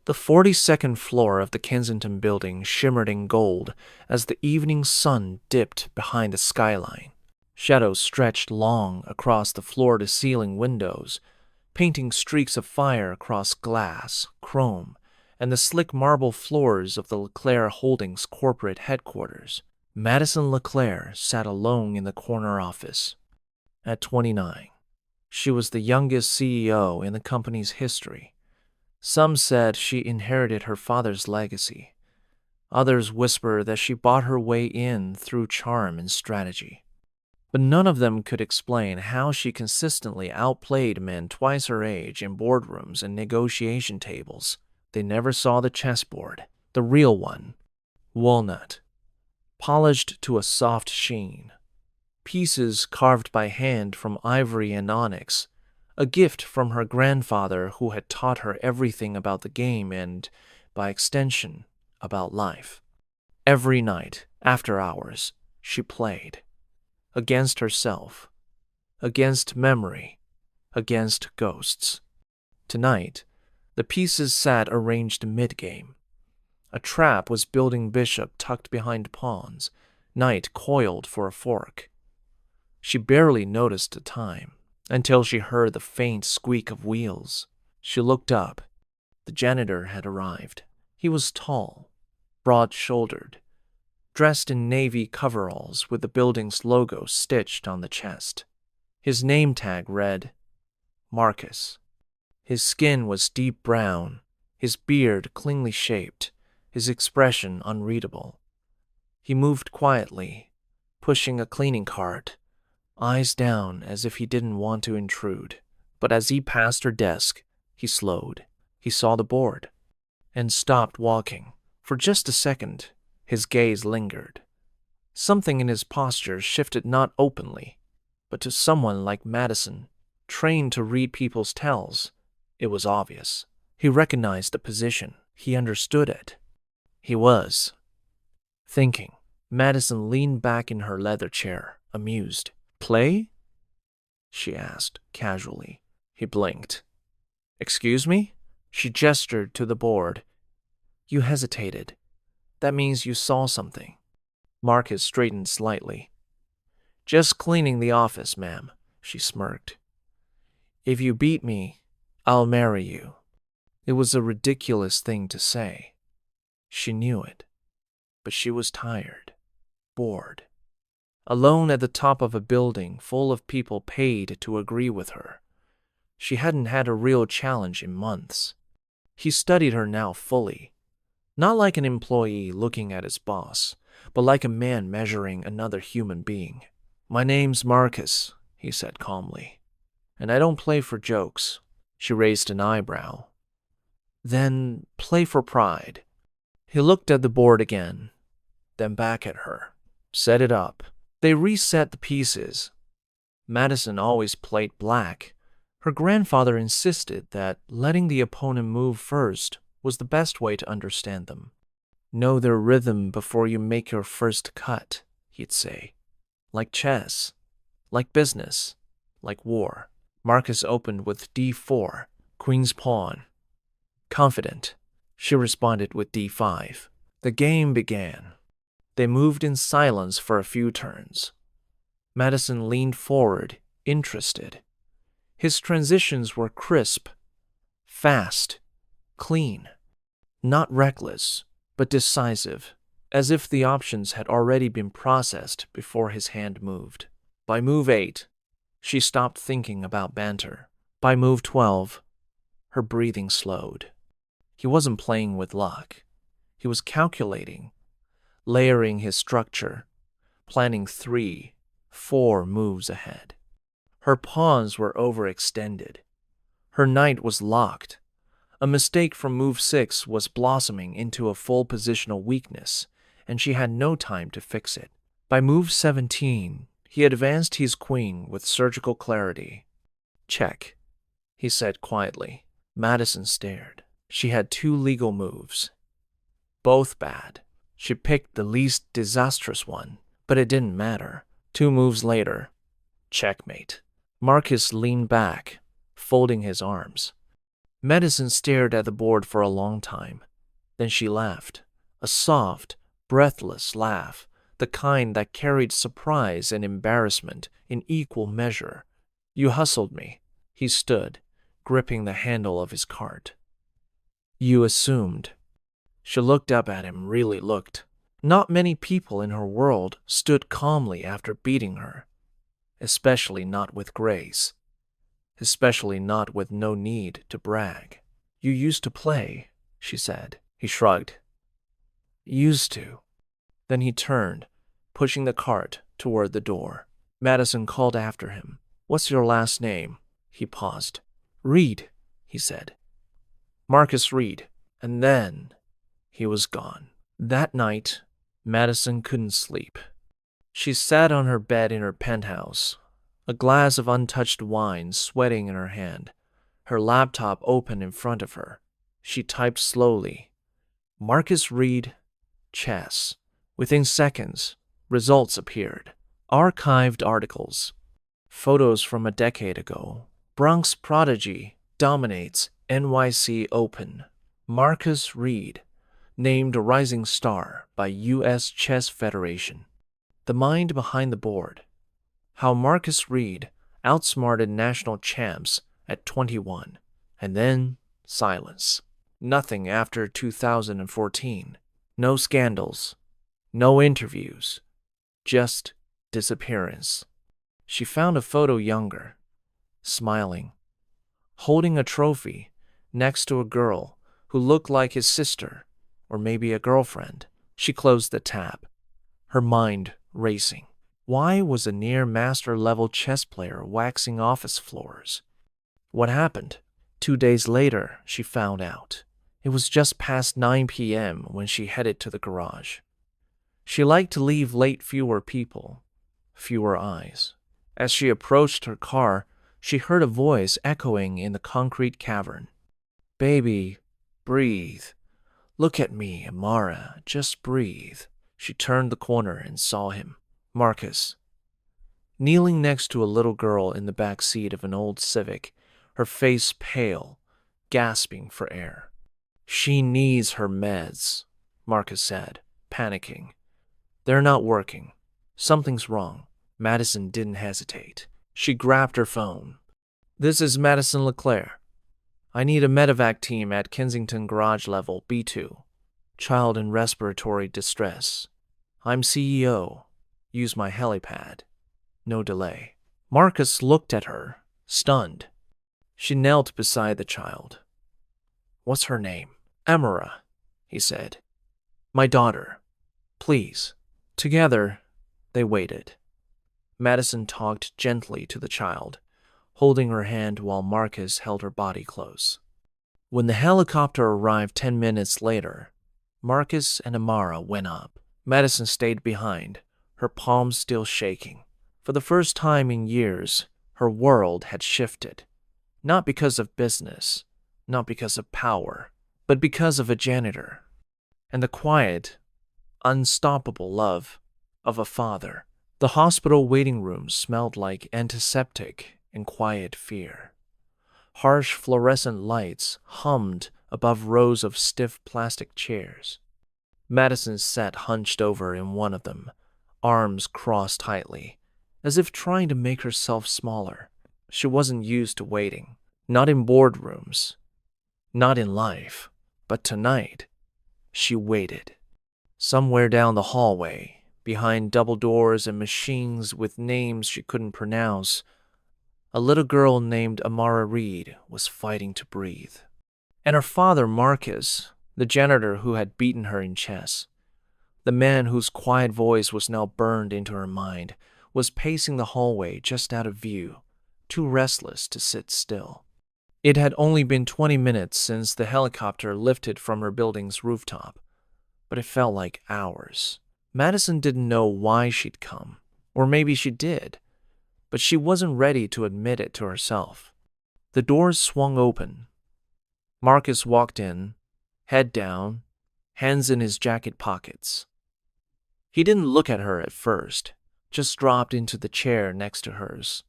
The 42nd floor of the Kensington building shimmered in gold as the evening sun dipped behind the skyline. Shadows stretched long across the floor-to-ceiling windows, painting streaks of fire across glass, chrome, and the slick marble floors of the Leclerc Holdings corporate headquarters. Madison Leclerc sat alone in the corner office. At 29, she was the youngest CEO in the company's history. Some said she inherited her father's legacy. Others whispered that she bought her way in through charm and strategy. But none of them could explain how she consistently outplayed men twice her age in boardrooms and negotiation tables. They never saw the chessboard, the real one, walnut, polished to a soft sheen, pieces carved by hand from ivory and onyx, a gift from her grandfather who had taught her everything about the game and, by extension, about life. Every night, after hours, she played. Against herself, against memory, against ghosts. Tonight, the pieces sat arranged mid-game. A trap was building bishop tucked behind pawns, knight coiled for a fork. She barely noticed the time, until she heard the faint squeak of wheels. She looked up. The janitor had arrived. He was tall, broad-shouldered, dressed in navy coveralls with the building's logo stitched on the chest. His name tag read, Marcus. His skin was deep brown, his beard cleanly shaped, his expression unreadable. He moved quietly, pushing a cleaning cart, eyes down as if he didn't want to intrude. But as he passed her desk, he slowed. He saw the board and stopped walking. For just a second, his gaze lingered. Something in his posture shifted not openly, but to someone like Madison, trained to read people's tells. It was obvious. He recognized the position. He understood it. He was thinking. Madison leaned back in her leather chair, amused. "Play?" she asked, casually. He blinked. "Excuse me?" She gestured to the board. "You hesitated. That means you saw something." Marcus straightened slightly. "Just cleaning the office, ma'am," she smirked. "If you beat me, I'll marry you." It was a ridiculous thing to say. She knew it. But she was tired, bored. Alone at the top of a building full of people paid to agree with her. She hadn't had a real challenge in months. He studied her now fully. Not like an employee looking at his boss, but like a man measuring another human being. "My name's Marcus," he said calmly, "and I don't play for jokes." She raised an eyebrow. "Then play for pride." He looked at the board again, then back at her. "Set it up." They reset the pieces. Madison always played black. Her grandfather insisted that letting the opponent move first was the best way to understand them. "Know their rhythm before you make your first cut," he'd say. Like chess, like business, like war. Marcus opened with D4, Queen's Pawn. Confident, she responded with D5. The game began. They moved in silence for a few turns. Madison leaned forward, interested. His transitions were crisp, fast, clean. Not reckless, but decisive, as if the options had already been processed before his hand moved. By move 8, she stopped thinking about banter. By move 12, her breathing slowed. He wasn't playing with luck. He was calculating, layering his structure, planning 3, 4 moves ahead. Her pawns were overextended. Her knight was locked. A mistake from move 6 was blossoming into a full positional weakness, and she had no time to fix it. By move 17, he advanced his queen with surgical clarity. "Check," he said quietly. Madison stared. She had 2 legal moves. Both bad. She picked the least disastrous one, but it didn't matter. 2 moves later, checkmate. Marcus leaned back, folding his arms. Madison stared at the board for a long time. Then she laughed, a soft, breathless laugh, the kind that carried surprise and embarrassment in equal measure. You hustled me. He stood, gripping the handle of his cart. You assumed. She looked up at him, really looked. Not many people in her world stood calmly after beating her, especially not with grace, especially not with no need to brag. You used to play, she said. He shrugged. Used to. Then he turned, pushing the cart toward the door. Madison called after him. What's your last name? He paused. Reed, he said. Marcus Reed. And then he was gone. That night, Madison couldn't sleep. She sat on her bed in her penthouse, a glass of untouched wine sweating in her hand, her laptop open in front of her. She typed slowly. Marcus Reed, chess. Within seconds, results appeared. Archived articles. Photos from a decade ago. Bronx prodigy dominates NYC Open. Marcus Reed, named a rising star by U.S. Chess Federation. The mind behind the board. How Marcus Reed outsmarted national champs at 21. And then silence. Nothing after 2014. No scandals. No interviews. Just disappearance. She found a photo younger, smiling, holding a trophy next to a girl who looked like his sister, or maybe a girlfriend. She closed the tab, her mind racing. Why was a near master-level chess player waxing office floors? What happened? 2 days later, she found out. It was just past 9 p.m. when she headed to the garage. She liked to leave late fewer people, fewer eyes. As she approached her car, she heard a voice echoing in the concrete cavern. Baby, breathe. Look at me, Amara, just breathe. She turned the corner and saw him, Marcus, kneeling next to a little girl in the back seat of an old Civic, her face pale, gasping for air. She needs her meds, Marcus said, panicking. They're not working. Something's wrong. Madison didn't hesitate. She grabbed her phone. This is Madison LeClaire. I need a medevac team at Kensington Garage Level B2. Child in respiratory distress. I'm CEO. Use my helipad. No delay. Marcus looked at her, stunned. She knelt beside the child. What's her name? Amara, he said. My daughter. Please. Together, they waited. Madison talked gently to the child, holding her hand while Marcus held her body close. When the helicopter arrived 10 minutes later, Marcus and Amara went up. Madison stayed behind, her palms still shaking. For the first time in years, her world had shifted. Not because of business, not because of power, but because of a janitor. And the quiet, unstoppable love of a father. The hospital waiting room smelled like antiseptic and quiet fear. Harsh fluorescent lights hummed above rows of stiff plastic chairs. Madison sat hunched over in one of them, arms crossed tightly, as if trying to make herself smaller. She wasn't used to waiting, not in boardrooms, not in life, but tonight, she waited. Somewhere down the hallway, behind double doors and machines with names she couldn't pronounce, a little girl named Amara Reed was fighting to breathe. And her father, Marcus, the janitor who had beaten her in chess, the man whose quiet voice was now burned into her mind, was pacing the hallway just out of view, too restless to sit still. It had only been 20 minutes since the helicopter lifted from her building's rooftop, but it felt like hours. Madison didn't know why she'd come, or maybe she did, but she wasn't ready to admit it to herself. The doors swung open. Marcus walked in, head down, hands in his jacket pockets. He didn't look at her at first, just dropped into the chair next to hers.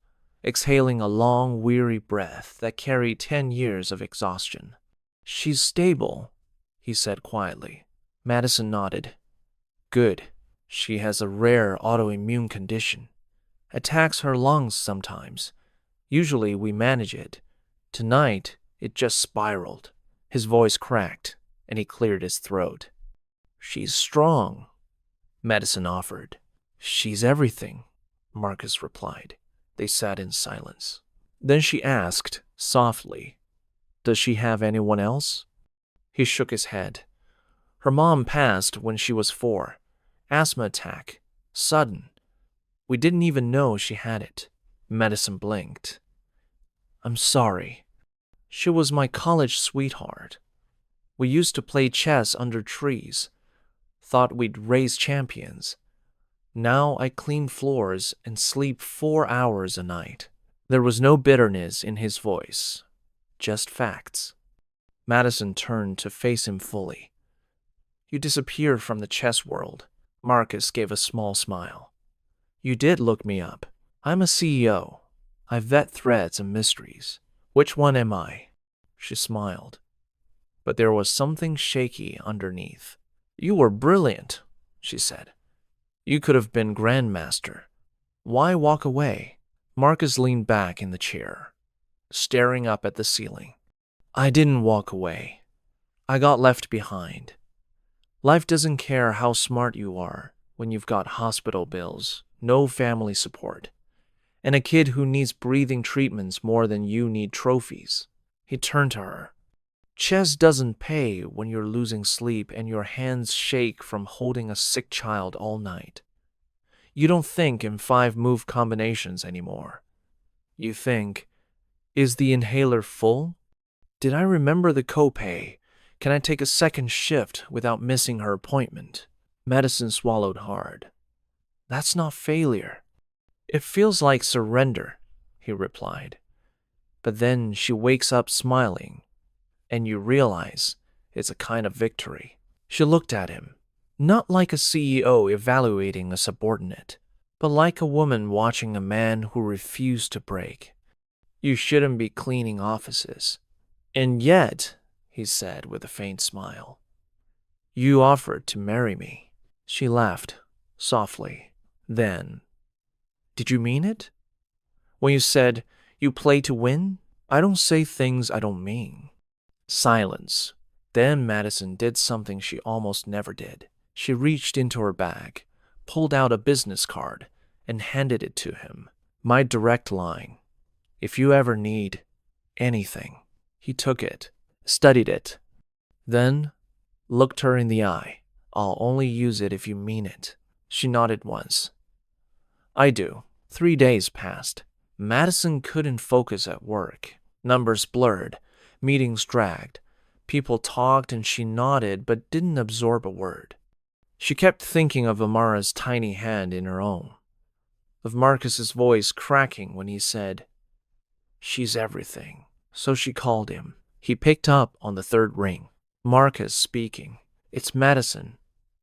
exhaling a long, weary breath that carried 10 years of exhaustion. "She's stable," he said quietly. Madison nodded. "Good. She has a rare autoimmune condition. Attacks her lungs sometimes. Usually we manage it. Tonight, it just spiraled." His voice cracked, and he cleared his throat. "She's strong," Madison offered. "She's everything," Marcus replied. They sat in silence. Then she asked, softly, "Does she have anyone else?" He shook his head. "Her mom passed when she was 4. Asthma attack. Sudden. We didn't even know she had it." Madison blinked. "I'm sorry. She was my college sweetheart. We used to play chess under trees. Thought we'd raise champions. Now I clean floors and sleep 4 hours a night." There was no bitterness in his voice, just facts. Madison turned to face him fully. "You disappeared from the chess world." Marcus gave a small smile. "You did look me up. I'm a CEO. I vet threads and mysteries. Which one am I?" She smiled. But there was something shaky underneath. "You were brilliant," she said. "You could have been Grandmaster. Why walk away?" Marcus leaned back in the chair, staring up at the ceiling. "I didn't walk away. I got left behind. Life doesn't care how smart you are when you've got hospital bills, no family support, and a kid who needs breathing treatments more than you need trophies." He turned to her. "Chess doesn't pay when you're losing sleep and your hands shake from holding a sick child all night. You don't think in 5-move combinations anymore. You think, is the inhaler full? Did I remember the copay? Can I take a second shift without missing her appointment?" Madison swallowed hard. "That's not failure. It feels like surrender," he replied. "But then she wakes up smiling, and you realize it's a kind of victory." She looked at him, not like a CEO evaluating a subordinate, but like a woman watching a man who refused to break. "You shouldn't be cleaning offices. And yet," he said with a faint smile, "you offered to marry me." She laughed softly. Then, "Did you mean it? When you said you play to win? I don't say things I don't mean." Silence. Then Madison did something she almost never did. She reached into her bag, pulled out a business card, and handed it to him. "My direct line. If you ever need anything." He took it, studied it, then looked her in the eye. "I'll only use it if you mean it." She nodded once. "I do." 3 days passed. Madison couldn't focus at work. Numbers blurred, meetings dragged. People talked and she nodded but didn't absorb a word. She kept thinking of Amara's tiny hand in her own, of Marcus's voice cracking when he said, "She's everything." So she called him. He picked up on the 3rd ring. Marcus speaking. "It's Madison,"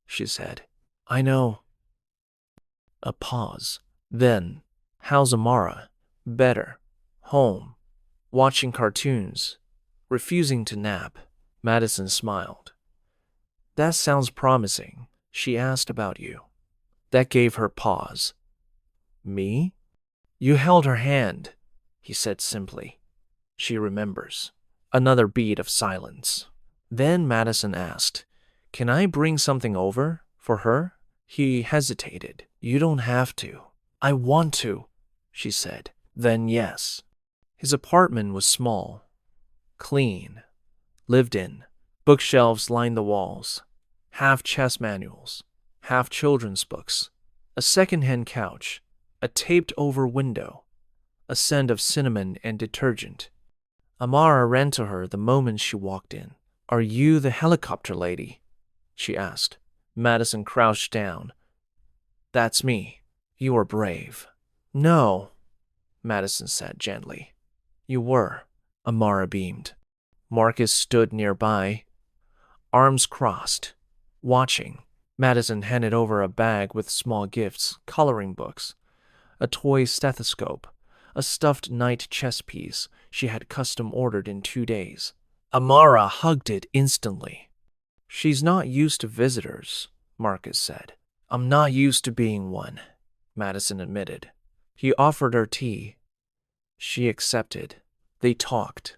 she said. "I know." A pause. Then, "How's Amara?" "Better. Home. Watching cartoons. Refusing to nap." Madison smiled. "That sounds promising. She asked about you." That gave her pause. "Me?" "You held her hand," he said simply. "She remembers." Another beat of silence. Then Madison asked, "Can I bring something over for her?" He hesitated. "You don't have to." "I want to," she said. "Then yes." His apartment was small, clean, lived in. Bookshelves lined the walls, half chess manuals, half children's books, a second-hand couch, a taped-over window, a scent of cinnamon and detergent. Amara ran to her the moment she walked in. "Are you the helicopter lady?" she asked. Madison crouched down. "That's me." "You are brave." "No," Madison said gently. "You were." Amara beamed. Marcus stood nearby, arms crossed, watching. Madison handed over a bag with small gifts, coloring books, a toy stethoscope, a stuffed knight chess piece she had custom ordered in 2 days. Amara hugged it instantly. "She's not used to visitors," Marcus said. "I'm not used to being one," Madison admitted. He offered her tea. She accepted. They talked.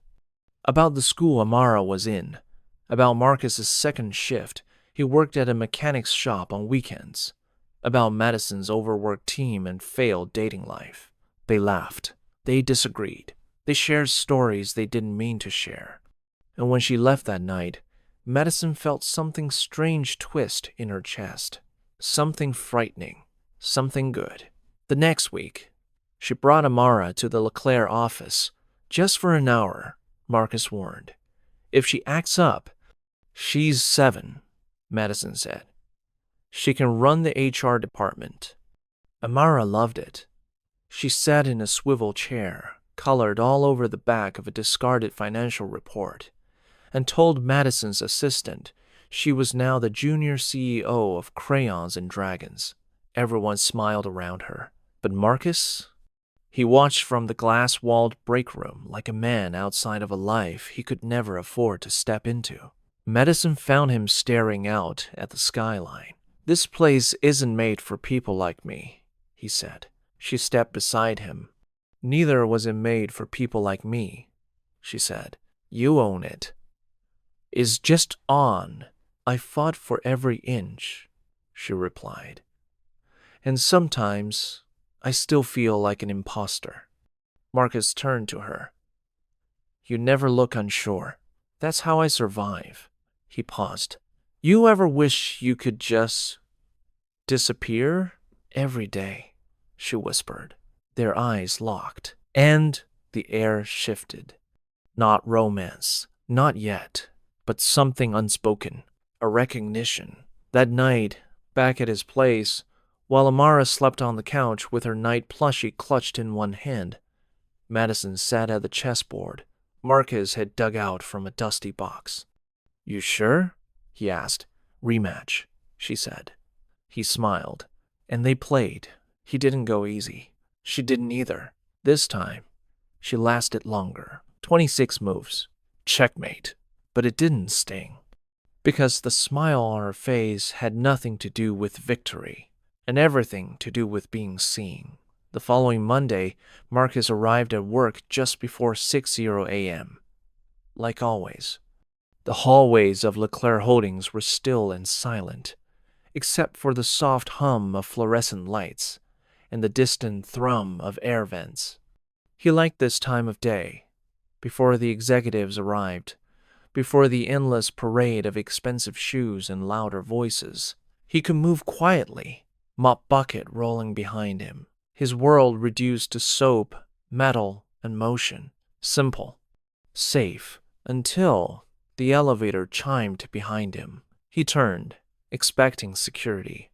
About the school Amara was in. About Marcus's second shift. He worked at a mechanic's shop on weekends. About Madison's overworked team and failed dating life. They laughed. They disagreed. They shared stories they didn't mean to share. And when she left that night, Madison felt something strange twist in her chest. Something frightening. Something good. The next week, she brought Amara to the LeClaire office. "Just for an hour," Marcus warned. "If she acts up..." "She's 7, Madison said. "She can run the HR department." Amara loved it. She sat in a swivel chair, colored all over the back of a discarded financial report, and told Madison's assistant she was now the junior CEO of Crayons and Dragons. Everyone smiled around her. But Marcus? He watched from the glass-walled break room like a man outside of a life he could never afford to step into. Madison found him staring out at the skyline. "This place isn't made for people like me," he said. She stepped beside him. "Neither was it made for people like me," she said. "You own it." "It's just on. I fought for every inch," she replied. "And sometimes I still feel like an imposter." Marcus turned to her. "You never look unsure. That's how I survive." He paused. "You ever wish you could just disappear?" "Every day," she whispered. Their eyes locked, and the air shifted. Not romance, not yet, but something unspoken, a recognition. That night, back at his place, while Amara slept on the couch with her night plushie clutched in one hand, Madison sat at the chessboard Marcus had dug out from a dusty box. "You sure?" he asked. "Rematch," she said. He smiled, and they played. He didn't go easy. She didn't either. This time, she lasted longer. 26 moves. Checkmate. But it didn't sting. Because the smile on her face had nothing to do with victory, and everything to do with being seen. The following Monday, Marcus arrived at work just before 6:00 a.m. Like always. The hallways of LeClaire Holdings were still and silent, except for the soft hum of fluorescent lights and the distant thrum of air vents. He liked this time of day, before the executives arrived, before the endless parade of expensive shoes and louder voices. He could move quietly, mop bucket rolling behind him, his world reduced to soap, metal, and motion. Simple, safe, until the elevator chimed behind him. He turned, expecting security.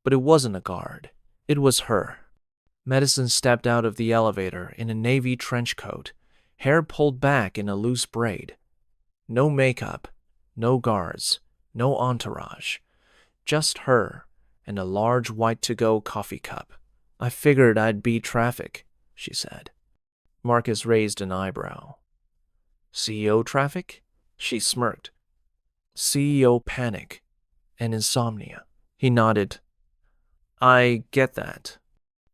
But it wasn't a guard. It was her. Madison stepped out of the elevator in a navy trench coat, hair pulled back in a loose braid. No makeup, no guards, no entourage. Just her and a large white-to-go coffee cup. "I figured I'd beat traffic," she said. Marcus raised an eyebrow. "CEO traffic?" She smirked. "CEO panic and insomnia." He nodded. "I get that."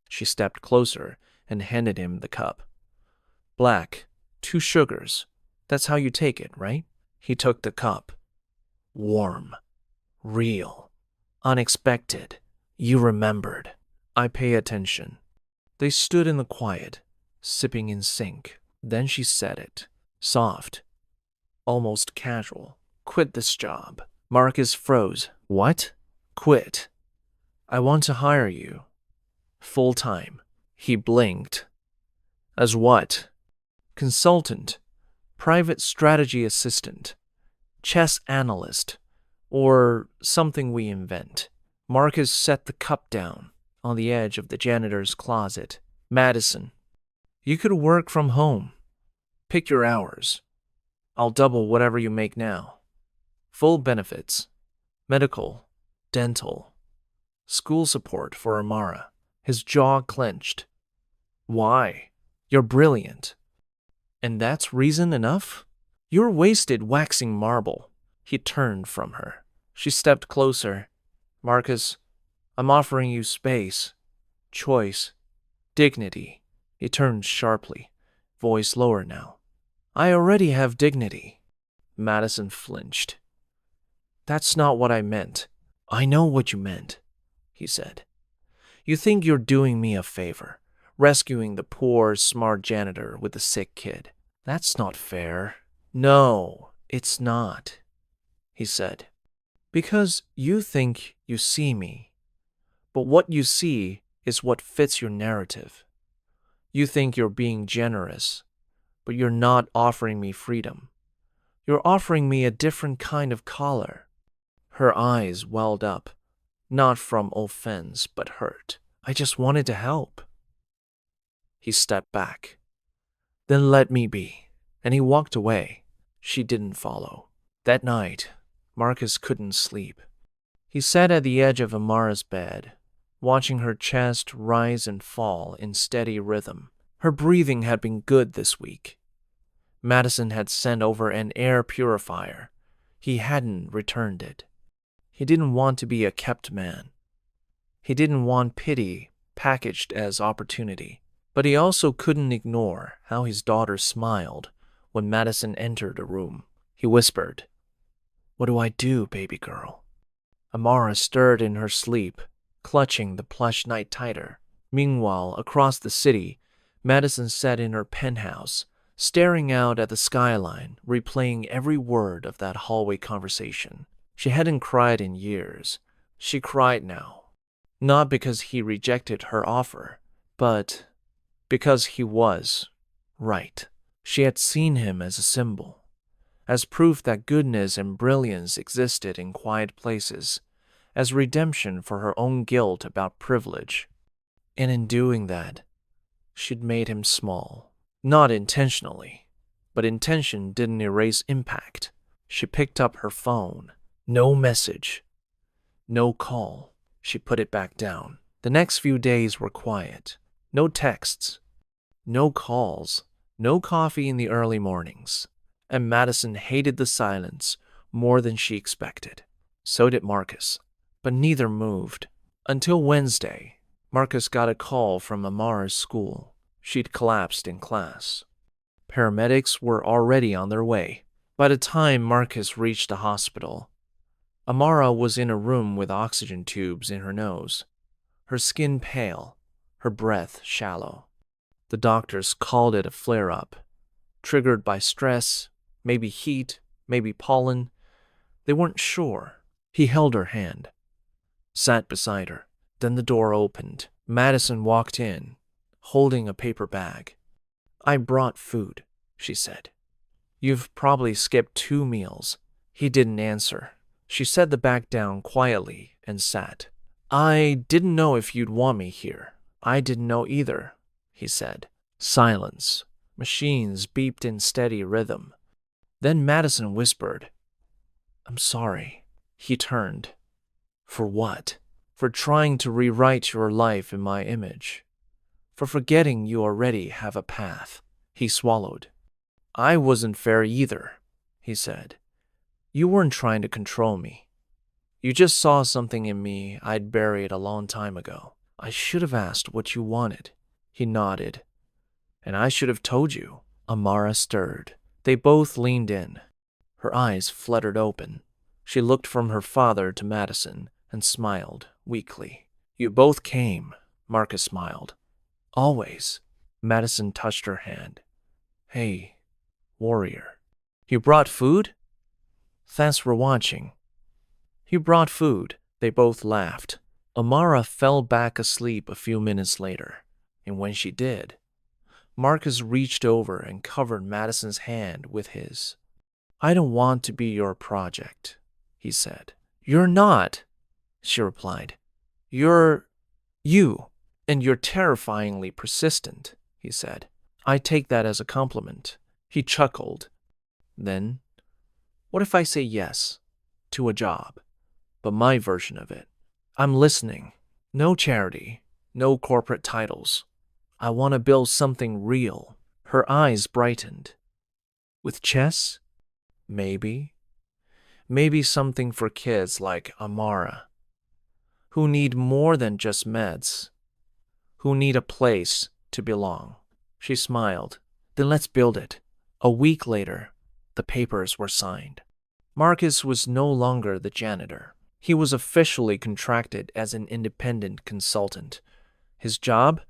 She stepped closer and handed him the cup. "Black, 2 sugars. That's how you take it, right?" He took the cup. Warm. Real. Unexpected. "You remembered." "I pay attention." They stood in the quiet, sipping in sync. Then she said it. Soft. Almost casual. "Quit this job." Marcus froze. "What?" "Quit. I want to hire you. Full time." He blinked. "As what?" "Consultant. Private strategy assistant. Chess analyst. Or something we invent." Marcus set the cup down on the edge of the janitor's closet. "Madison, you could work from home. Pick your hours. I'll double whatever you make now. Full benefits. Medical. Dental. School support for Amara." His jaw clenched. "Why?" You're brilliant. And that's reason enough? You're wasted waxing marble. He turned from her. She stepped closer. Marcus, I'm offering you space, choice, dignity. He turned sharply, voice lower now. I already have dignity. Madison flinched. That's not what I meant. I know what you meant, he said. You think you're doing me a favor, rescuing the poor, smart janitor with the sick kid. That's not fair. No, it's not, he said. Because you think you see me, but what you see is what fits your narrative. You think you're being generous, but you're not offering me freedom. You're offering me a different kind of collar. Her eyes welled up, not from offense but hurt. I just wanted to help. He stepped back. Then let me be. And he walked away. She didn't follow. That night, Marcus couldn't sleep. He sat at the edge of Amara's bed, watching her chest rise and fall in steady rhythm. Her breathing had been good this week. Madison had sent over an air purifier. He hadn't returned it. He didn't want to be a kept man. He didn't want pity packaged as opportunity. But he also couldn't ignore how his daughter smiled when Madison entered the room. He whispered, "What do I do, baby girl?" Amara stirred in her sleep, clutching the plush night tighter. Meanwhile, across the city, Madison sat in her penthouse, staring out at the skyline, replaying every word of that hallway conversation. She hadn't cried in years. She cried now, not because he rejected her offer, but because he was right. She had seen him as a symbol, as proof that goodness and brilliance existed in quiet places, as redemption for her own guilt about privilege. And in doing that, she'd made him small. Not intentionally, but intention didn't erase impact. She picked up her phone. No message. No call. She put it back down. The next few days were quiet. No texts. No calls. No coffee in the early mornings. And Madison hated the silence more than she expected. So did Marcus. But neither moved. Until Wednesday, Marcus got a call from Amara's school. She'd collapsed in class. Paramedics were already on their way. By the time Marcus reached the hospital, Amara was in a room with oxygen tubes in her nose, her skin pale, her breath shallow. The doctors called it a flare-up, triggered by stress, maybe heat, maybe pollen. They weren't sure. He held her hand, sat beside her. Then the door opened. Madison walked in, holding a paper bag. "I brought food," she said. "You've probably skipped 2 meals." He didn't answer. She set the bag down quietly and sat. "I didn't know if you'd want me here." "I didn't know either," he said. Silence. Machines beeped in steady rhythm. Then Madison whispered, "I'm sorry." He turned. "For what?" "For trying to rewrite your life in my image. For forgetting you already have a path." He swallowed. "I wasn't fair either," he said. "You weren't trying to control me. You just saw something in me I'd buried a long time ago. I should have asked what you wanted." He nodded. "And I should have told you." Amara stirred. They both leaned in. Her eyes fluttered open. She looked from her father to Madison and smiled weakly. "You both came," Marcus smiled. "Always." Madison touched her hand. "Hey, warrior. You brought food?" "Thanks for watching." "You brought food." They both laughed. Amara fell back asleep a few minutes later, and when she did, Marcus reached over and covered Madison's hand with his. "I don't want to be your project," he said. "You're not," she replied. "You're you, and you're terrifyingly persistent," he said. "I take that as a compliment." He chuckled. "Then, what if I say yes to a job, but my version of it? I'm listening. No charity, no corporate titles. I want to build something real. Her eyes brightened. With chess? Maybe. Maybe something for kids like Amara, who need more than just meds, who need a place to belong. She smiled. Then let's build it. A week later, the papers were signed. Marcus was no longer the janitor. He was officially contracted as an independent consultant. His job?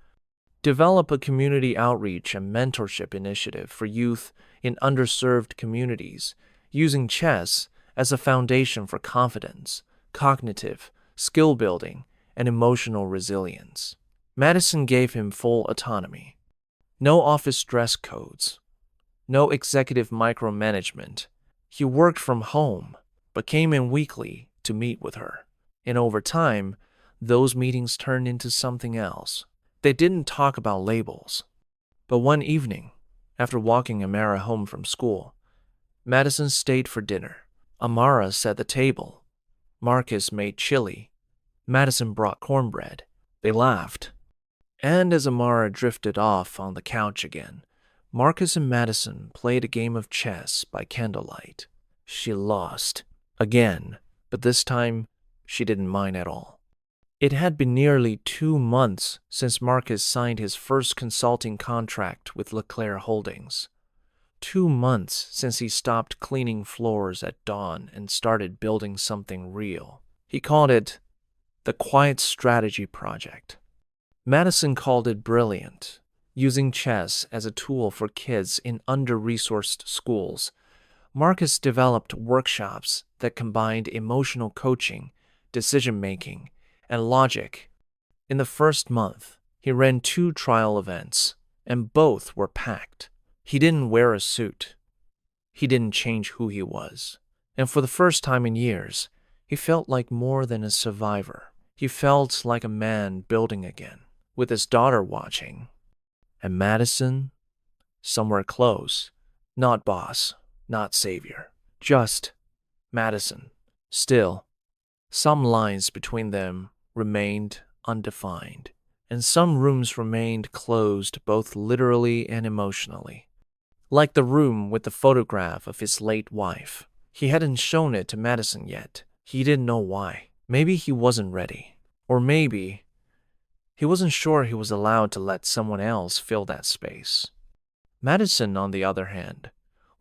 Develop a community outreach and mentorship initiative for youth in underserved communities, using chess as a foundation for confidence, cognitive, skill building, and emotional resilience. Madison gave him full autonomy. No office dress codes. No executive micromanagement. He worked from home, but came in weekly to meet with her. And over time, those meetings turned into something else. They didn't talk about labels. But one evening, after walking Amara home from school, Madison stayed for dinner. Amara set the table. Marcus made chili. Madison brought cornbread. They laughed. And as Amara drifted off on the couch again, Marcus and Madison played a game of chess by candlelight. She lost. Again, but this time she didn't mind at all. It had been nearly 2 months since Marcus signed his first consulting contract with LeClaire Holdings. 2 months since he stopped cleaning floors at dawn and started building something real. He called it the Quiet Strategy Project. Madison called it brilliant, using chess as a tool for kids in under-resourced schools. Marcus developed workshops that combined emotional coaching, decision-making, and logic. In the first month, he ran 2 trial events, and both were packed. He didn't wear a suit. He didn't change who he was. And for the first time in years, he felt like more than a survivor. He felt like a man building again, with his daughter watching. And Madison, somewhere close, not boss, not savior, just Madison. Still, some lines between them remained undefined, and some rooms remained closed both literally and emotionally. Like the room with the photograph of his late wife. He hadn't shown it to Madison yet. He didn't know why. Maybe he wasn't ready. Or maybe he wasn't sure he was allowed to let someone else fill that space. Madison, on the other hand,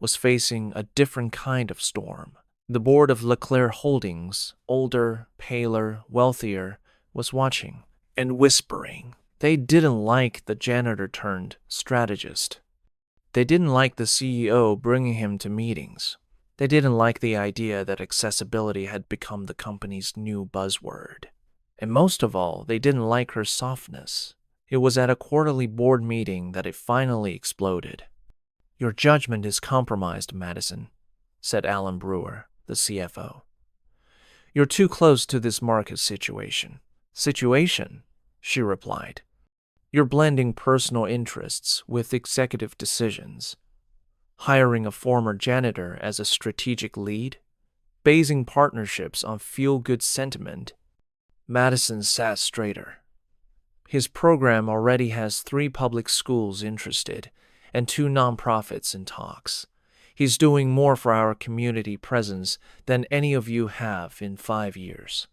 was facing a different kind of storm. The board of LeClaire Holdings, older, paler, wealthier, was watching and whispering. They didn't like the janitor-turned-strategist. They didn't like the CEO bringing him to meetings. They didn't like the idea that accessibility had become the company's new buzzword. And most of all, they didn't like her softness. It was at a quarterly board meeting that it finally exploded. "Your judgment is compromised, Madison," said Alan Brewer, the CFO. "You're too close to this Marcus situation." "Situation?" she replied. "You're blending personal interests with executive decisions. Hiring a former janitor as a strategic lead? Basing partnerships on feel-good sentiment?" Madison sat straighter. His program already has 3 public schools interested and 2 nonprofits in talks. He's doing more for our community presence than any of you have in 5 years.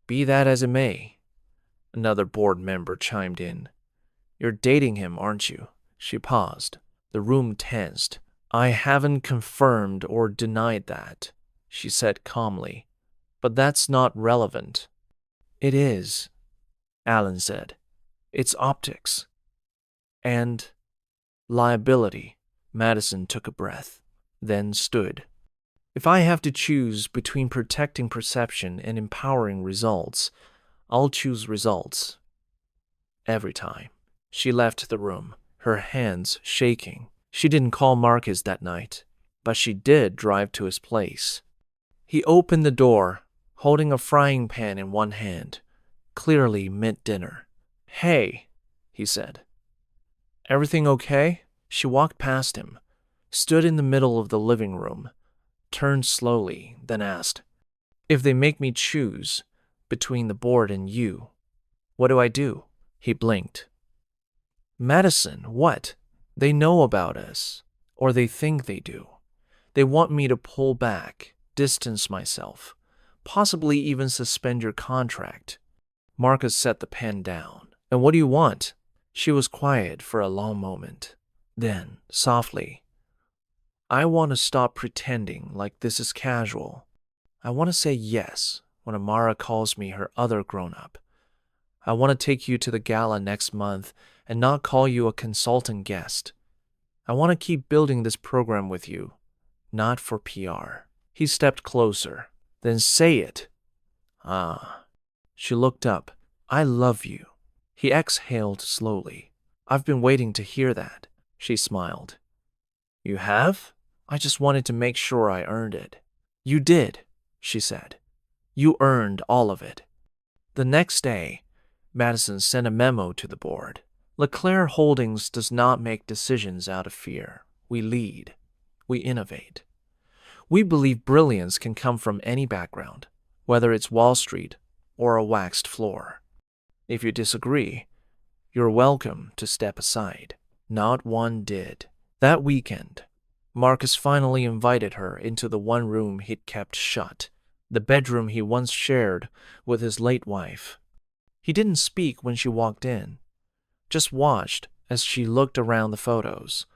"Be that as it may," another board member chimed in. "You're dating him, aren't you?" She paused. The room tensed. "I haven't confirmed or denied that," she said calmly. "But that's not relevant." "It is," Alan said. "It's optics. And liability." Madison took a breath, then stood. "If I have to choose between protecting perception and empowering results, I'll choose results. Every time." She left the room, her hands shaking. She didn't call Marcus that night, but she did drive to his place. He opened the door, holding a frying pan in one hand, clearly mid-dinner. "Hey," he said. "Everything okay?" She walked past him, stood in the middle of the living room, turned slowly, then asked, "If they make me choose between the board and you, what do I do?" He blinked. Madison, what? They know about us. Or they think they do. They want me to pull back, distance myself, possibly even suspend your contract. Marcus set the pen down. And what do you want? She was quiet for a long moment. Then, softly, I want to stop pretending like this is casual. I want to say yes when Amara calls me her other grown-up. I want to take you to the gala next month and not call you a consultant guest. I want to keep building this program with you, not for PR. He stepped closer. Then say it. Ah. She looked up. I love you. He exhaled slowly. I've been waiting to hear that. She smiled. You have? I just wanted to make sure I earned it. You did, she said. You earned all of it. The next day, Madison sent a memo to the board. LeClaire Holdings does not make decisions out of fear. We lead. We innovate. We believe brilliance can come from any background, whether it's Wall Street or a waxed floor. If you disagree, you're welcome to step aside. Not one did. That weekend, Marcus finally invited her into the one room he'd kept shut, the bedroom he once shared with his late wife. He didn't speak when she walked in, just watched as she looked around the photos,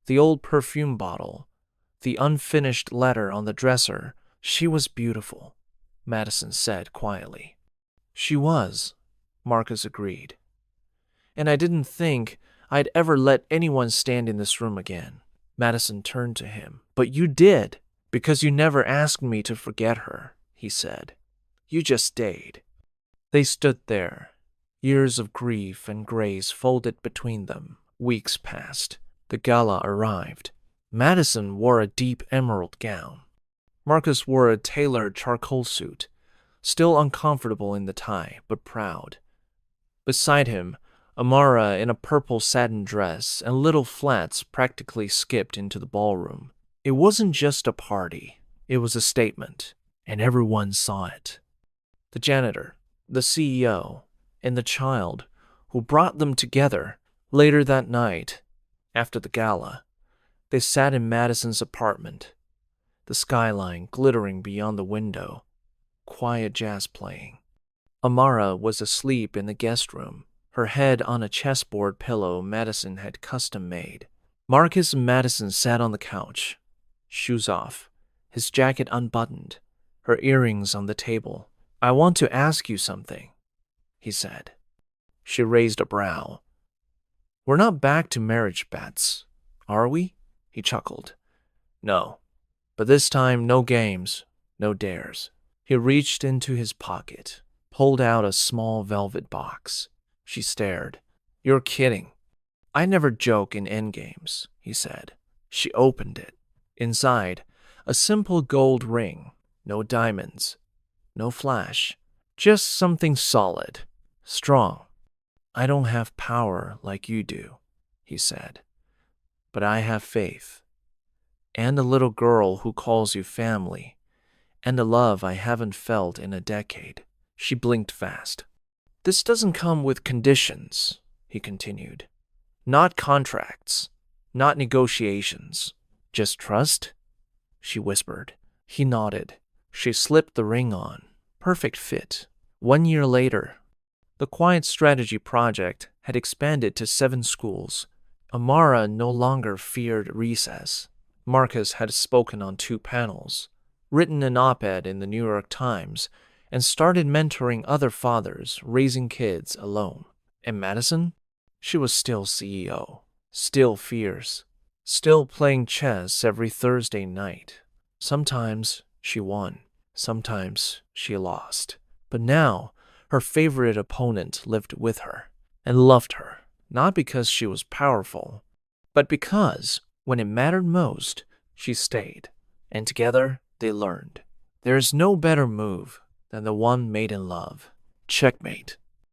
the old perfume bottle, the unfinished letter on the dresser. She was beautiful, Madison said quietly. She was, Marcus agreed. And I didn't think I'd ever let anyone stand in this room again. Madison turned to him. But you did, because you never asked me to forget her, he said. You just stayed. They stood there, years of grief and grace folded between them. Weeks passed. The gala arrived. Madison wore a deep emerald gown. Marcus wore a tailored charcoal suit, still uncomfortable in the tie, but proud. Beside him, Amara in a purple satin dress and little flats practically skipped into the ballroom. It wasn't just a party, it was a statement, and everyone saw it. The janitor, the CEO, and the child who brought them together. Later that night, after the gala, they sat in Madison's apartment, the skyline glittering beyond the window, quiet jazz playing. Amara was asleep in the guest room, her head on a chessboard pillow Madison had custom made. Marcus and Madison sat on the couch, shoes off, his jacket unbuttoned, her earrings on the table. I want to ask you something, he said. She raised a brow. We're not back to marriage bets, are we? He chuckled. No, but this time no games, no dares. He reached into his pocket, pulled out a small velvet box. She stared. You're kidding. I never joke in endgames, he said. She opened it. Inside, a simple gold ring, no diamonds, no flash, just something solid, strong. I don't have power like you do, he said, but I have faith, and a little girl who calls you family, and a love I haven't felt in a decade. She blinked fast. This doesn't come with conditions, he continued. Not contracts, not negotiations, just trust, she whispered. He nodded. She slipped the ring on. Perfect fit. 1 year later, the Quiet Strategy Project had expanded to 7 schools. Amara no longer feared recess. Marcus had spoken on 2 panels, written an op-ed in the New York Times, and started mentoring other fathers raising kids alone. And Madison? She was still CEO, still fierce, still playing chess every Thursday night. Sometimes she won, sometimes she lost. But now, her favorite opponent lived with her and loved her, not because she was powerful, but because, when it mattered most, she stayed. And together, they learned. There is no better move than the one made in love. Checkmate.